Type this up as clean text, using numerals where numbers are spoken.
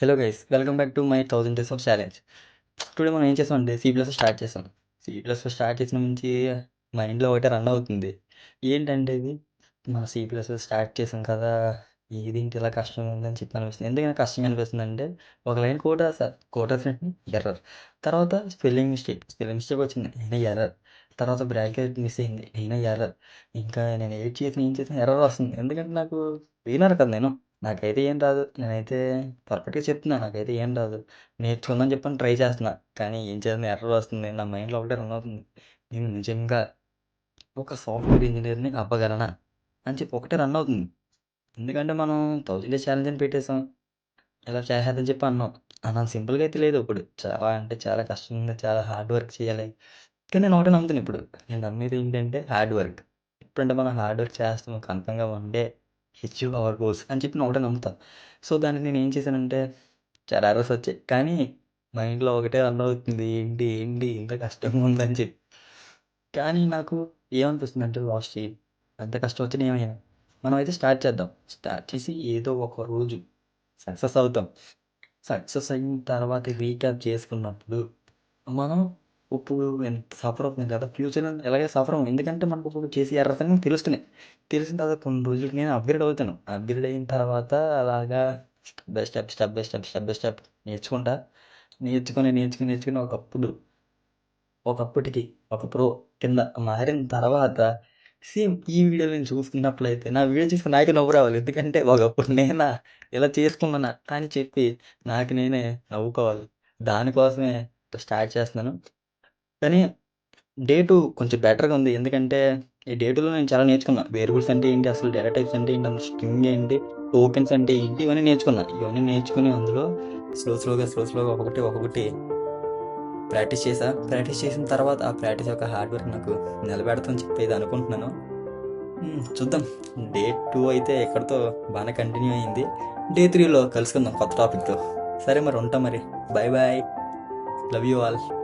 Hello guys, welcome back to my 1000 days of challenge. Today మనం ఏం చేసామంటే C plus start చేసాం. C plus start చేసిన నుంచి మైండ్లో ఒకటే రన్ అవుతుంది. ఏంటంటే ఇది మన సి ప్లస్ స్టార్ట్ చేసాం కదా, ఏదేంటి ఇలా కష్టంగా ఉందని చెప్పి అనిపిస్తుంది. ఎందుకని కష్టంగా అనిపిస్తుంది అంటే, ఒక లైన్ కోడ్ రాసాను, కోడ్ రాసినట్టు ఎర్రర్. తర్వాత స్పెల్లింగ్ మిస్టేక్ వచ్చింది, అయినా ఎర్రర్. తర్వాత బ్రాకెట్ మిస్ అయింది, అయినా ఎర్రర్. ఇంకా నేను ఏం చేసిన ఎర్రర్ వస్తుంది. ఎందుకంటే నాకు వినర్ కదా నేను, నాకైతే ఏం రాదు. నేనైతే పర్ఫెక్ట్‌గా చెప్తున్నా, నాకైతే ఏం రాదు. నేర్చుకుందామని చెప్పని ట్రై చేస్తున్నా. కానీ ఏం చేయాలని ఎర్రర్ వస్తుంది. నా మైండ్‌లో ఒకటే రన్ అవుతుంది. నేను నిజంగా ఒక సాఫ్ట్‌వేర్ ఇంజినీర్‌ని అవ్వగలనా? అని చెప్పి ఒకటే రన్ అవుతుంది. ఎందుకంటే మనం 1000 డేస్ ఛాలెంజ్ అని పెట్టేసాం. ఇలా చేసేద్దని చెప్పి అన్నాం. అన్నంత సింపుల్‌గా అయితే లేదు ఇప్పుడు. చాలా అంటే చాలా కష్టంగా, చాలా హార్డ్ వర్క్ చేయాలి. కానీ నేను ఒకటే నమ్ముతాను ఇప్పుడు. నేను నమ్మేది ఏంటంటే హార్డ్ వర్క్. ఎప్పుడంటే మనం హార్డ్ వర్క్ చేస్తాం కన్ఫర్మ్‌గా one day achieve our goals అని చెప్పి నేను ఒకటే నమ్ముతా. సో, దానికి నేను ఏం చేశానంటే చాలా ఎర్రర్స్ వచ్చాయి. కానీ మైండ్‌లో ఒకటే రన్ అవుతుంది. ఏంటి ఇంత కష్టంగా ఉందని చెప్పి. కానీ నాకు ఏమనిపిస్తుందంటే లాస్ట్‌కి ఎంత కష్టం వచ్చినా ఏమయ్యా, మనమైతే స్టార్ట్ చేద్దాం. స్టార్ట్ చేసి ఏదో ఒక రోజు సక్సెస్ అవుతాం. సక్సెస్ అయిన తర్వాత రీక్యాప్ చేసుకున్నప్పుడు మనం ఇప్పుడు ఎంత సఫర్ అవుతుంది కదా! ఫ్యూచర్‌లో ఎలాగో సఫర్ అవ్వం. ఎందుకంటే మనకు ఇప్పుడు చేసే ఎర్రర్స్ అన్నీ తెలుస్తున్నాయి. తెలిసిన తర్వాత కొన్ని రోజులకి నేను అప్‌గ్రేడ్ అవుతాను. అప్‌గ్రేడ్ అయిన తర్వాత అలాగా స్టెప్ బై స్టెప్ నేర్చుకుంటా. నేర్చుకొని ఒకప్పటికి ఒక ప్రో కింద మారిన తర్వాత సేమ్ ఈ వీడియోలో నేను చూసుకున్నట్లయితే నా వీడియో చూసుకొని నాకే నవ్వు రావాలి. ఎందుకంటే ఒకప్పుడు నేనా ఇలా చేసుకున్నానా అని చెప్పి నాకు నేనే నవ్వుకోవాలి. దానికోసమే స్టార్ట్ చేస్తున్నాను. కానీ డే 2 కొంచెం బెటర్‌గా ఉంది. ఎందుకంటే ఈ డే 2లో నేను చాలా నేర్చుకున్నా. వేరియబుల్స్ అంటే ఏంటి? అసలు డేటా టైప్స్ అంటే ఏంటి? అసలు స్ట్రింగ్ ఏంటి? టోకెన్స్ అంటే ఏంటి? ఇవన్నీ నేర్చుకున్నా. ఇవన్నీ నేర్చుకొని అందులో స్లోగా ఒక్కొక్కటి ప్రాక్టీస్ చేశా. ప్రాక్టీస్ చేసిన తర్వాత ఆ ప్రాక్టీస్ యొక్క హార్డ్ వర్క్ నాకు నిలబెడతదని చెప్పి అనుకుంటున్నాను. చూద్దాం. డే 2 అయితే ఎక్కడితో బానే కంటిన్యూ అయింది. డే 3లో కలుసుకుందాం కొత్త టాపిక్‌తో. సరే మరి ఉంటా మరి. Bye bye. Love you all.